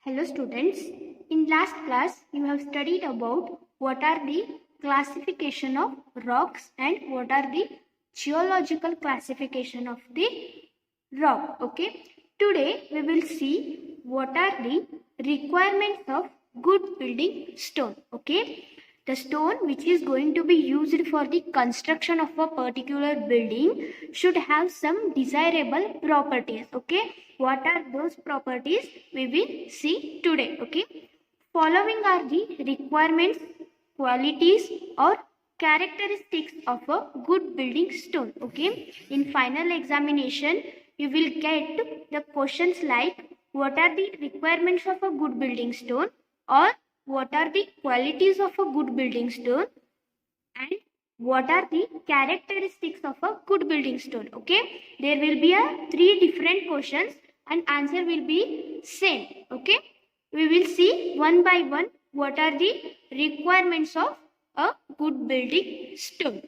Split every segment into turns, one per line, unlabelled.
Hello students, in last class you have studied about what are the classification of rocks and what are the geological classification of the rock. Okay, today we will see what are the requirements of good building stone. Okay, the stone which is going to be used for the construction of a particular building should have some desirable properties. Okay, what are those properties we will see today. Okay, following are the requirements, qualities or characteristics of a good building stone. Okay, in final examination you will get the questions like what are the requirements of a good building stone, or what are the qualities of a good building stone, and what are the characteristics of a good building stone. Okay, there will be three different questions and answer will be same. Okay, we will see one by one what are the requirements of a good building stone.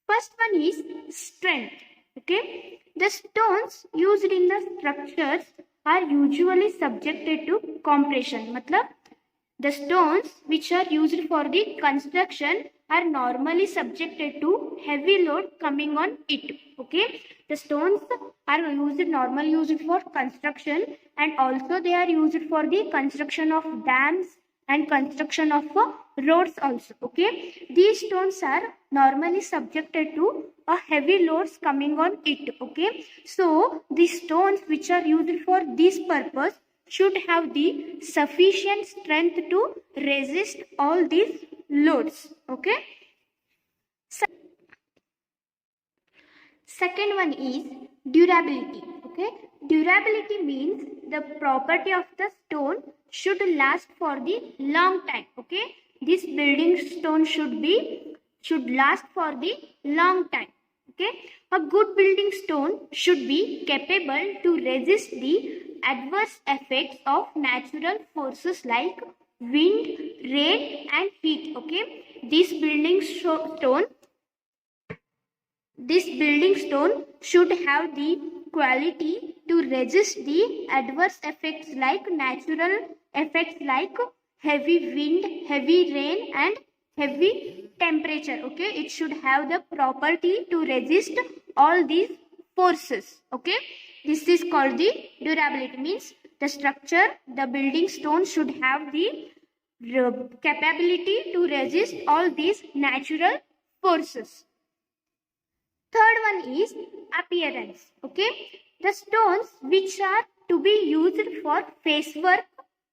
First one is strength. Okay, the stones used in the structures are usually subjected to compression. Matlab, the stones which are used for the construction are normally subjected to heavy load coming on it. Okay, the stones are normally used for construction, and also they are used for the construction of dams and construction of roads also. Okay, these stones are normally subjected to a heavy loads coming on it. Okay, so the stones which are used for this purpose should have the sufficient strength to resist all these loads. Okay, second one is durability. Okay, durability means the property of the stone should last for the long time. Okay, this building stone should last for the long time. Okay, a good building stone should be capable to resist the adverse effects of natural forces like wind, rain and heat. Okay, this building stone should have the quality to resist the adverse effects like natural effects like heavy wind, heavy rain and heavy temperature. Okay, it should have the property to resist all these forces. Okay, this is called the durability. Means the structure, the building stone should have the capability to resist all these natural forces. Third one is appearance. Okay, the stones which are to be used for face work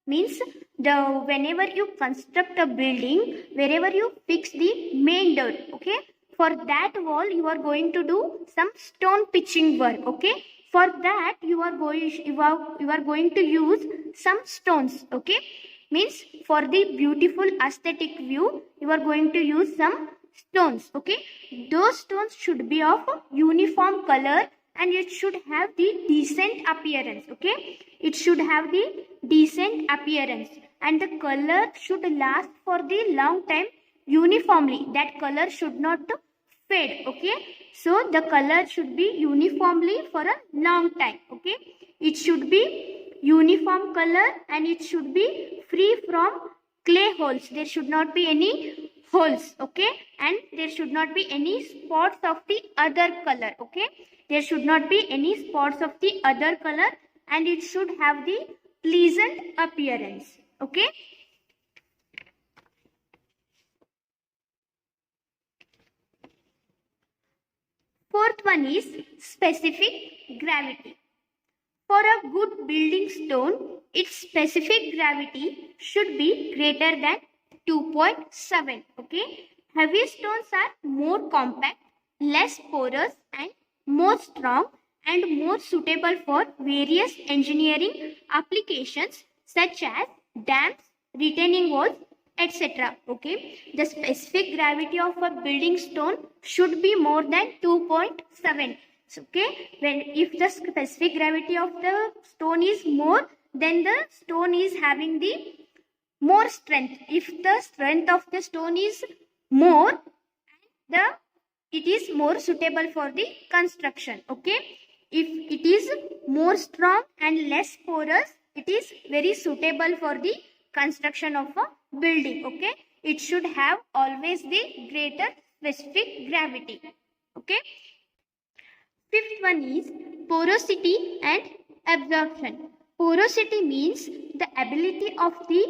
means whenever you construct a building, wherever you fix the main door. Okay, for that wall you are going to do some stone pitching work. Okay, for that you are going to use some stones. Okay, means for the beautiful aesthetic view you are going to use some stones. Okay, those stones should be of uniform color and it should have the decent appearance. Okay, it should have the decent appearance and the color should last for the long time uniformly. That color should not fade. Okay, so the color should be uniformly for a long time. Okay, it should be uniform color and it should be free from clay holes. There should not be any holes. Okay, and there should not be any spots of the other color. Okay, there should not be any spots of the other color and it should have the pleasant appearance. Okay, fourth one is specific gravity. For a good building stone, its specific gravity should be greater than 2.7. Okay, heavy stones are more compact, less porous and more strong and more suitable for various engineering applications such as dams, retaining walls, etc. Okay, the specific gravity of a building stone should be more than 2.7. Okay, if the specific gravity of the stone is more, then the stone is having the more strength. If the strength of the stone is more, it is more suitable for the construction. Okay, if it is more strong and less porous, it is very suitable for the construction of a building. Okay, it should have always the greater specific gravity. Okay, fifth one is porosity and absorption. Porosity means the ability of the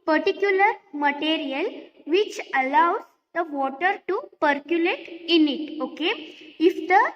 particular material which allows the water to percolate in it. Okay, if the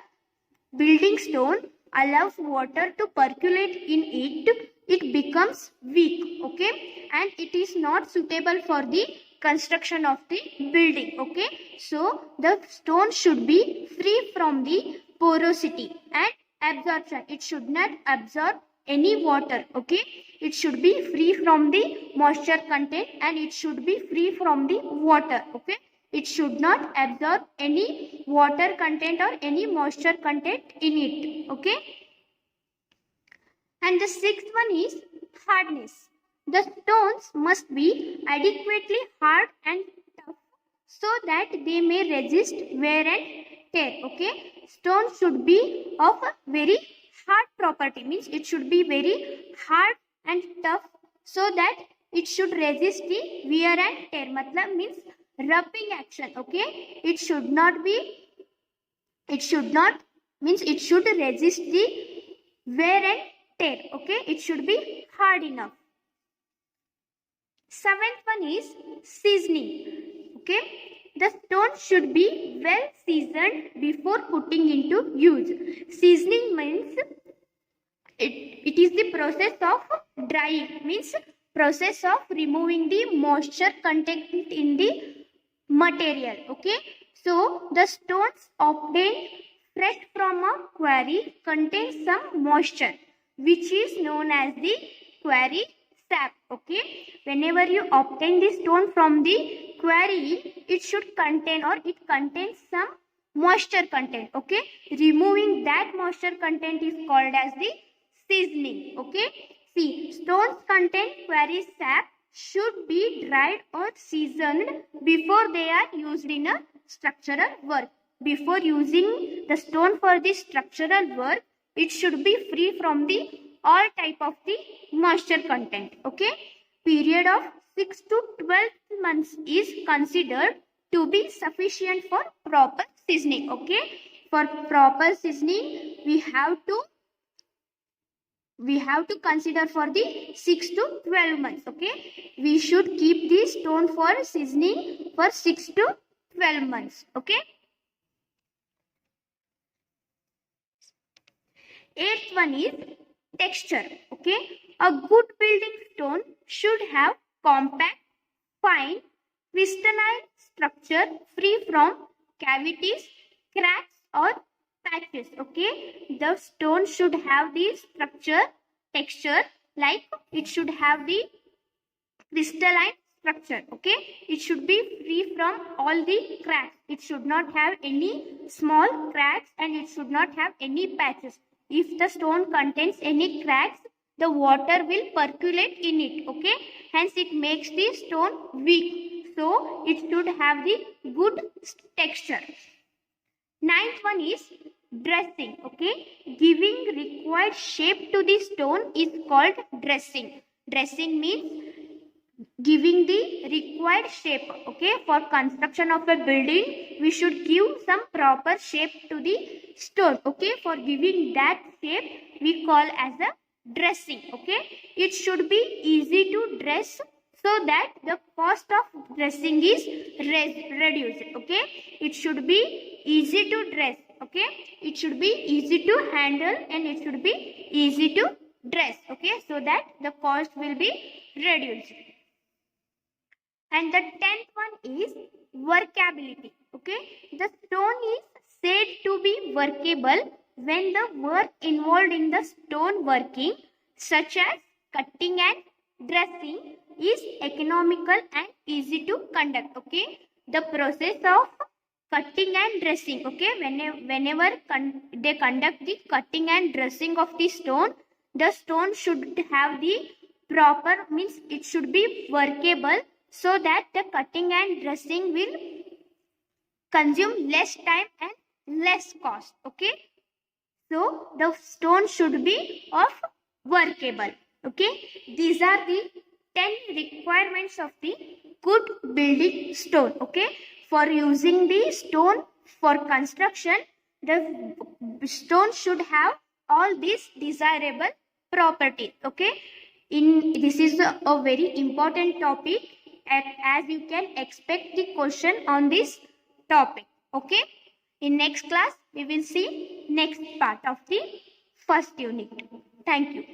building stone allows water to percolate in it, it becomes weak. Okay, and it is not suitable for the construction of the building. Okay, so the stone should be free from the porosity and absorption. It should not absorb any water. Okay, it should be free from the moisture content and it should be free from the water. Okay, it should not absorb any water content or any moisture content in it. Okay, and the sixth one is hardness. The stones must be adequately hard and tough so that they may resist wear and tear. Okay, stone should be of a very hard property, means it should be very hard and tough so that it should resist the wear and tear. Matlab means rubbing action. Okay, it should not means it should resist the wear and tear. Okay, it should be hard enough. Seventh one is seasoning. Okay, the stone should be well seasoned before putting into use. Seasoning means it is the process of drying, means process of removing the moisture content in the material. Okay, so the stones obtained fresh from a quarry contain some moisture which is known as the quarry sap. Okay, whenever you obtain the stone from the quarry, it should contain or it contains some moisture content. Okay, removing that moisture content is called as the seasoning. Okay, see, stones contain quarry sap should be dried or seasoned before they are used in a structural work. Before using the stone for the structural work, it should be free from the all type of the moisture content. Okay, period of 6 to 12 months is considered to be sufficient for proper seasoning. Okay, for proper seasoning we have to consider for the 6 to 12 months. Okay, we should keep the stone for seasoning for 6 to 12 months. Okay, eighth one is texture. Okay, a good building stone should have compact, fine, crystalline structure free from cavities, cracks or patches. Okay, the stone should have the texture, like it should have the crystalline structure. Okay, it should be free from all the cracks. It should not have any small cracks and it should not have any patches. If the stone contains any cracks, the water will percolate in it. Okay, hence it makes the stone weak. So it should have the good texture. Ninth one is dressing. Okay, giving required shape to the stone is called dressing. Dressing means giving the required shape. Okay, for construction of a building we should give some proper shape to the stone. Okay, for giving that shape we call as a dressing. Okay, it should be easy to dress so that the cost of dressing is reduced. Okay, it should be easy to dress. Okay, it should be easy to handle and it should be easy to dress. Okay, so that the cost will be reduced. And the 10th one is workability. Okay, the stone is said to be workable when the work involved in the stone working, such as cutting and dressing, is economical and easy to conduct. Okay, the process of cutting and dressing. Okay, whenever they conduct the cutting and dressing of the stone should have the proper, means it should be workable so that the cutting and dressing will consume less time and less cost. Okay, so the stone should be of workable. Okay, these are the 10 requirements of the good building stone. Okay, for using the stone for construction, the stone should have all these desirable properties. Okay, this is a very important topic, as you can expect the question on this topic. Okay, in next class we will see next part of the first unit. Thank you.